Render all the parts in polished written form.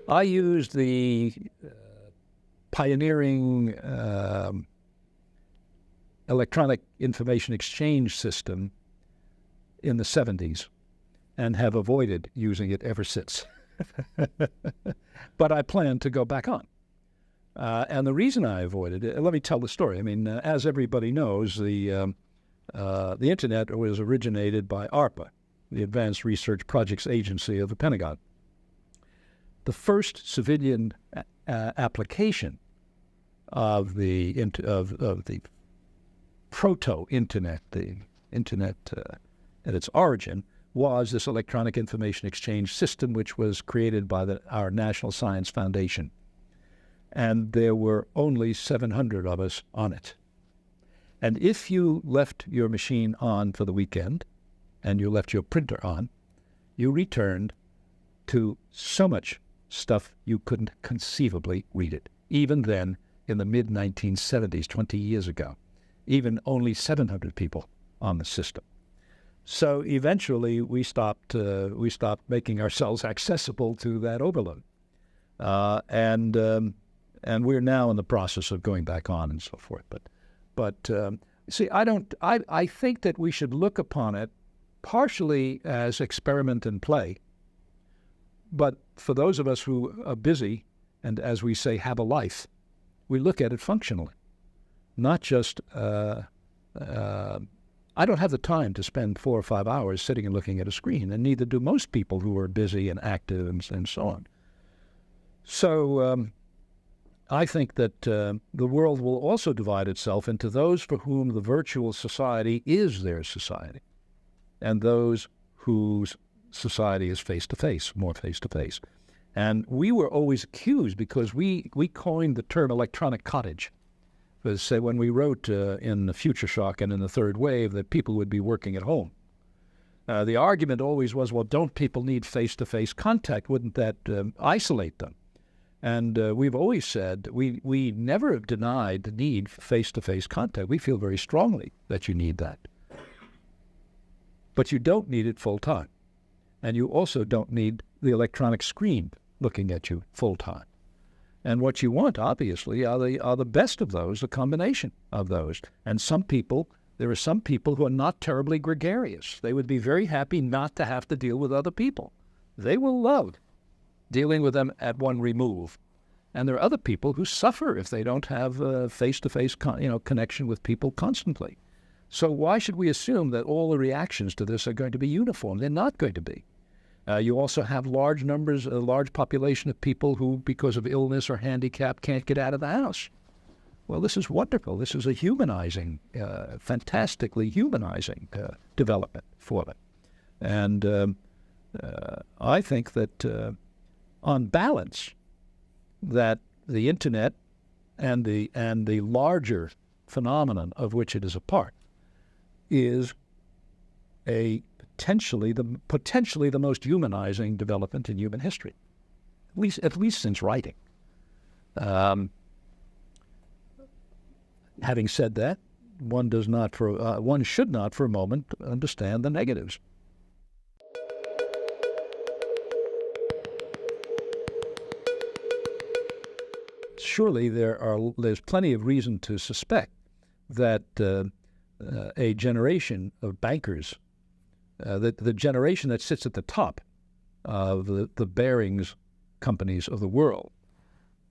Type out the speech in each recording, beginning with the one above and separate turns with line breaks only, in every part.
I used the pioneering electronic information exchange system in the 70s and have avoided using it ever since. But I plan to go back on. And the reason I avoided it, let me tell the story. I mean, as everybody knows, the Internet was originated by ARPA, the Advanced Research Projects Agency of the Pentagon. The first civilian application of the proto-internet, the internet at its origin, was this electronic information exchange system, which was created by our National Science Foundation. And there were only 700 of us on it. And if you left your machine on for the weekend, and you left your printer on, you returned to so much stuff you couldn't conceivably read it. Even then, in the mid-1970s, 20 years ago, even only 700 people on the system. So eventually, we stopped making ourselves accessible to that overload, and we're now in the process of going back on and so forth. But see, I think that we should look upon it partially as experiment and play. But for those of us who are busy and, as we say, have a life, we look at it functionally, not just. I don't have the time to spend 4 or 5 hours sitting and looking at a screen, and neither do most people who are busy and active and so on. So I think that the world will also divide itself into those for whom the virtual society is their society, and those whose society is face-to-face, more face-to-face. And we were always accused, because we coined the term electronic cottage. Say, when we wrote in the Future Shock and in the Third Wave that people would be working at home. The argument always was, well, don't people need face-to-face contact? Wouldn't that isolate them? And we've always said we never denied the need for face-to-face contact. We feel very strongly that you need that. But you don't need it full-time. And you also don't need the electronic screen looking at you full-time. And what you want, obviously, are the best of those, a combination of those. And there are some people who are not terribly gregarious. They would be very happy not to have to deal with other people. They will love dealing with them at one remove. And there are other people who suffer if they don't have face-to-face connection with people constantly. So why should we assume that all the reactions to this are going to be uniform? They're not going to be. You also have large numbers, a large population of people who, because of illness or handicap, can't get out of the house. Well, this is wonderful. This is a humanizing, fantastically humanizing development for them. And I think that, on balance, that the Internet and the larger phenomenon of which it is a part is potentially the most humanizing development in human history, at least since writing. Having said that, one should not for a moment understand the negatives. Surely there's plenty of reason to suspect that a generation of bankers, the generation that sits at the top of the Barings companies of the world,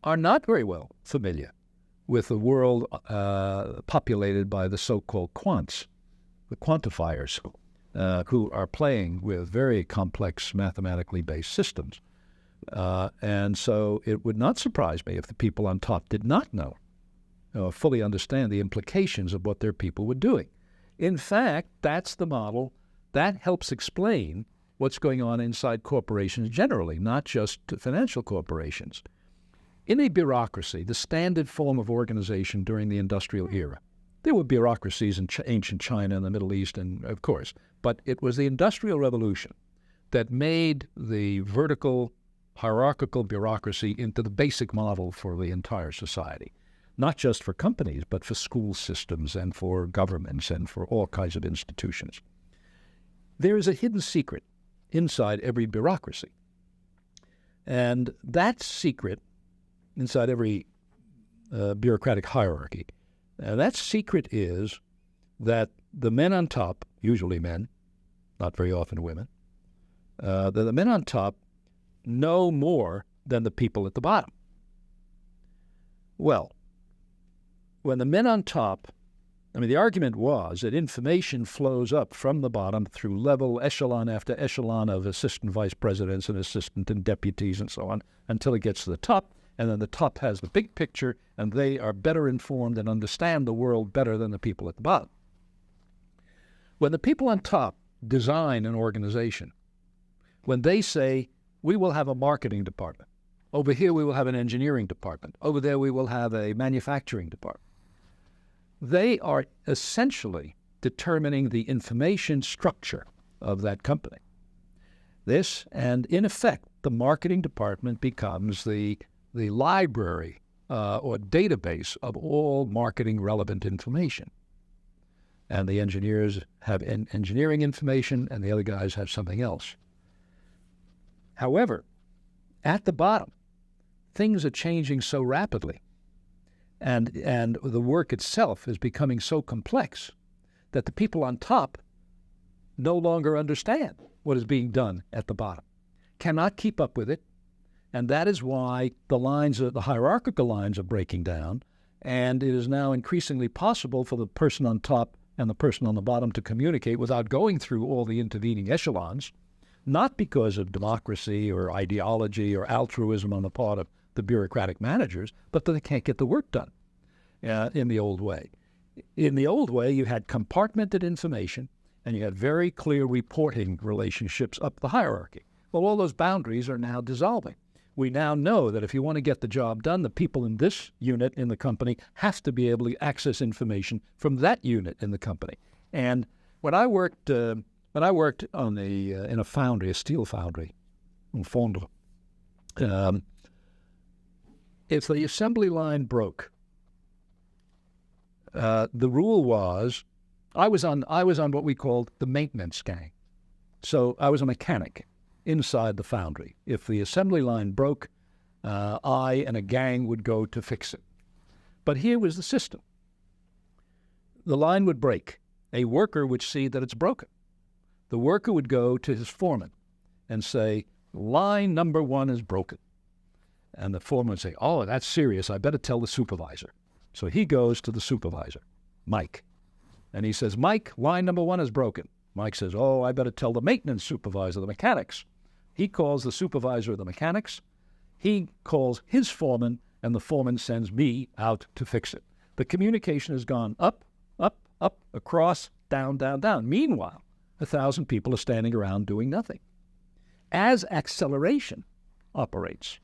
are not very well familiar with the world populated by the so-called quants, the quantifiers, who are playing with very complex mathematically based systems. And so it would not surprise me if the people on top did not know or fully understand the implications of what their people were doing. In fact, that's the model that helps explain what's going on inside corporations generally, not just financial corporations. In a bureaucracy, the standard form of organization during the industrial era, there were bureaucracies in ancient China and the Middle East, and of course, but it was the Industrial Revolution that made the vertical hierarchical bureaucracy into the basic model for the entire society, not just for companies, but for school systems and for governments and for all kinds of institutions. There is a hidden secret inside every bureaucracy. And that's secret inside every bureaucratic hierarchy. That secret is that the men on top, usually men, not very often women, the men on top know more than the people at the bottom. Well, when the men on top, the argument was that information flows up from the bottom through level, echelon after echelon of assistant vice presidents and assistant and deputies and so on until it gets to the top, and then the top has the big picture, and they are better informed and understand the world better than the people at the bottom. When the people on top design an organization, when they say, we will have a marketing department, over here we will have an engineering department, over there we will have a manufacturing department, they are essentially determining the information structure of that company. This, and in effect, the marketing department becomes the library or database of all marketing relevant information. And the engineers have engineering information, and the other guys have something else. However, at the bottom, things are changing so rapidly, and the work itself is becoming so complex that the people on top no longer understand what is being done at the bottom, cannot keep up with it, and that is why the hierarchical lines are breaking down, and it is now increasingly possible for the person on top and the person on the bottom to communicate without going through all the intervening echelons, not because of democracy or ideology or altruism on the part of the bureaucratic managers, but that they can't get the work done in the old way. In the old way, you had compartmented information, and you had very clear reporting relationships up the hierarchy. Well, all those boundaries are now dissolving. We now know that if you want to get the job done, the people in this unit in the company have to be able to access information from that unit in the company. And when I worked in a foundry, a steel foundry, in Fondre, if the assembly line broke, the rule was, I was on what we called the maintenance gang. So I was a mechanic inside the foundry. If the assembly line broke, I and a gang would go to fix it. But here was the system. The line would break. A worker would see that it's broken. The worker would go to his foreman and say, line number 1 is broken. And the foreman would say, oh, that's serious. I better tell the supervisor. So he goes to the supervisor, Mike. And he says, Mike, line number 1 is broken. Mike says, oh, I better tell the maintenance supervisor, the mechanics. He calls the supervisor of the mechanics. He calls his foreman, and the foreman sends me out to fix it. The communication has gone up, up, up, across, down, down, down. Meanwhile, 1,000 people are standing around doing nothing. As acceleration operates,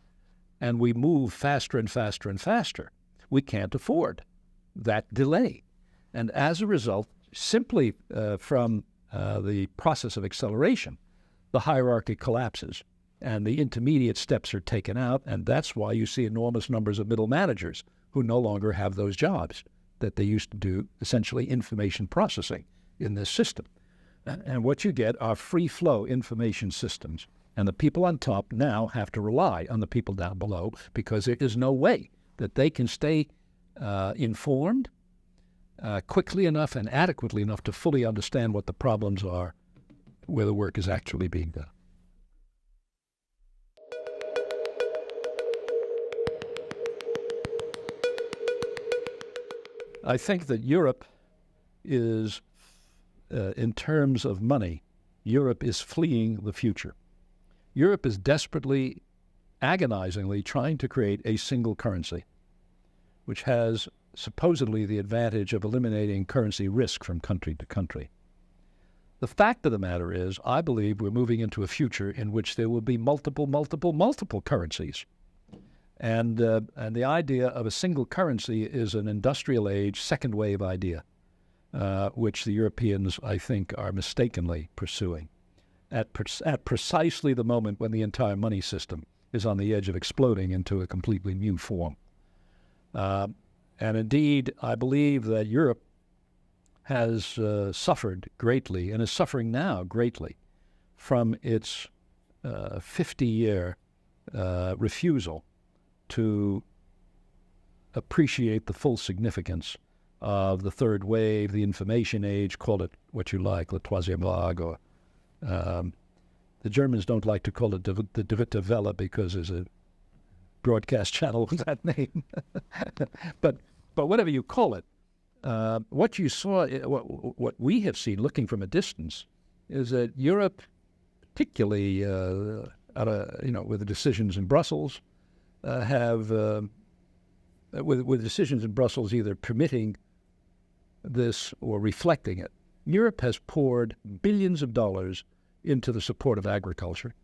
and we move faster and faster and faster, we can't afford that delay. And as a result, simply from the process of acceleration, the hierarchy collapses and the intermediate steps are taken out, and that's why you see enormous numbers of middle managers who no longer have those jobs that they used to do, essentially information processing in this system. And what you get are free-flow information systems, and the people on top now have to rely on the people down below because there is no way that they can stay informed quickly enough and adequately enough to fully understand what the problems are where the work is actually being done. I think that Europe is, in terms of money, Europe is fleeing the future. Europe is desperately, agonizingly trying to create a single currency, which has supposedly the advantage of eliminating currency risk from country to country. The fact of the matter is, I believe we're moving into a future in which there will be multiple currencies. And the idea of a single currency is an industrial age, second wave idea, which the Europeans, I think, are mistakenly pursuing at precisely the moment when the entire money system is on the edge of exploding into a completely new form. And indeed, I believe that Europe has suffered greatly and is suffering now greatly from its 50-year refusal to appreciate the full significance of the third wave, the information age, call it what you like, the troisième vague, or the Germans don't like to call it the Dritte Welle because there's a broadcast channel with that name. but whatever you call it, what you saw, what we have seen looking from a distance, is that Europe, particularly with the decisions in Brussels, with decisions in Brussels either permitting this or reflecting it, Europe has poured billions of dollars into the support of agriculture,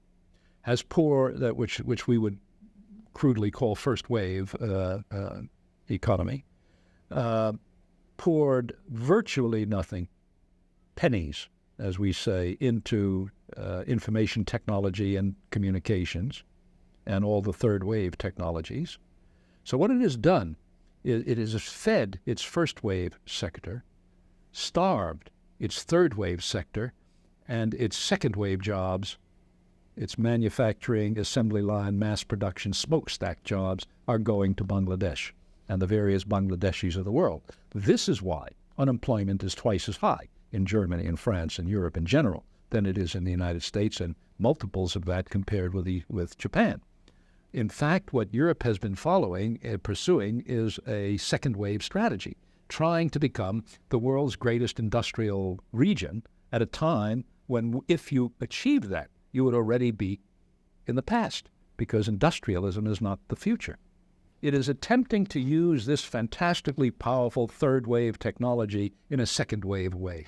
has poured that which we would crudely call first wave economy, poured virtually nothing, pennies, as we say, into information technology and communications and all the third wave technologies. So what it has done is it has fed its first wave sector, starved its third wave sector, and its second wave jobs, its manufacturing, assembly line, mass production, smokestack jobs are going to Bangladesh and the various Bangladeshis of the world. This is why unemployment is twice as high in Germany and France and Europe in general than it is in the United States, and multiples of that compared with Japan. In fact, what Europe has been pursuing is a second wave strategy, trying to become the world's greatest industrial region at a time when, if you achieved that, you would already be in the past, because industrialism is not the future. It is attempting to use this fantastically powerful third wave technology in a second wave way.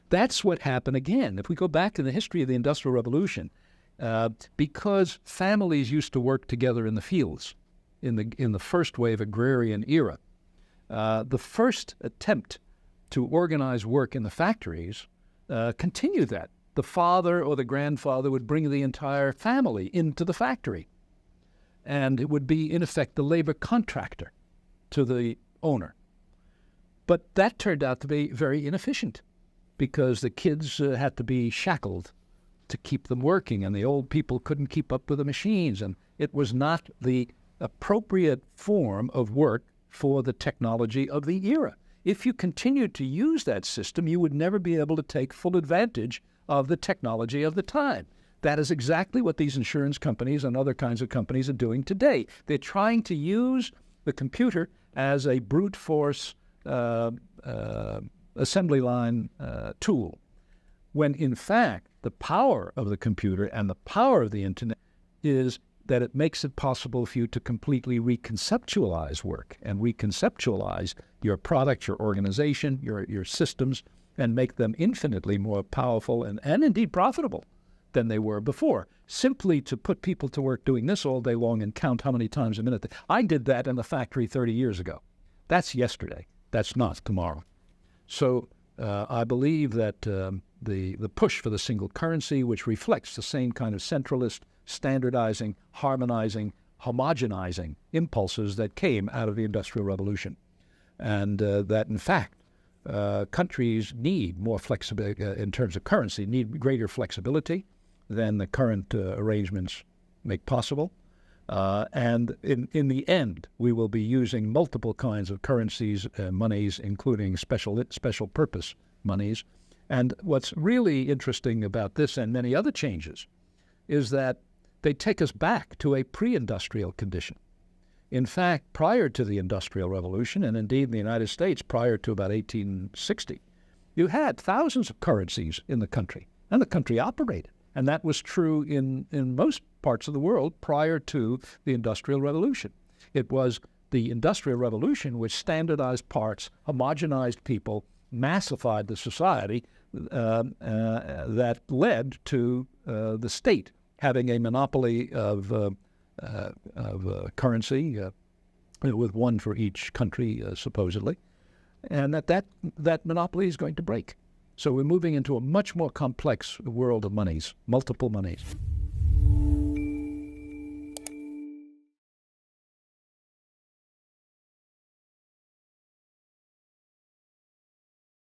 That's what happened again. If we go back to the history of the Industrial Revolution, because families used to work together in the fields in the first wave agrarian era, the first attempt to organize work in the factories continued that. The father or the grandfather would bring the entire family into the factory, and it would be, in effect, the labor contractor to the owner. But that turned out to be very inefficient because the kids had to be shackled to keep them working, and the old people couldn't keep up with the machines, and it was not the appropriate form of work for the technology of the era. If you continued to use that system, you would never be able to take full advantage of the technology of the time. That is exactly what these insurance companies and other kinds of companies are doing today. They're trying to use the computer as a brute force assembly line tool, when in fact the power of the computer and the power of the internet is that it makes it possible for you to completely reconceptualize work and reconceptualize your product, your organization, your systems, and make them infinitely more powerful and indeed profitable than they were before. Simply to put people to work doing this all day long and count how many times a minute. I did that in the factory 30 years ago. That's yesterday. That's not tomorrow. So I believe that the push for the single currency, which reflects the same kind of centralist, standardizing, harmonizing, homogenizing impulses that came out of the Industrial Revolution, and that in fact countries need more flexibility in terms of currency, need greater flexibility than the current arrangements make possible. And in the end, we will be using multiple kinds of currencies, monies, including special purpose monies. And what's really interesting about this and many other changes is that they take us back to a pre-industrial condition. In fact, prior to the Industrial Revolution, and indeed in the United States prior to about 1860, you had thousands of currencies in the country, and the country operated. And that was true in most parts of the world prior to the Industrial Revolution. It was the Industrial Revolution which standardized parts, homogenized people, massified the society that led to the state having a monopoly of currency, with one for each country, supposedly, and that monopoly is going to break. So we're moving into a much more complex world of monies, multiple monies.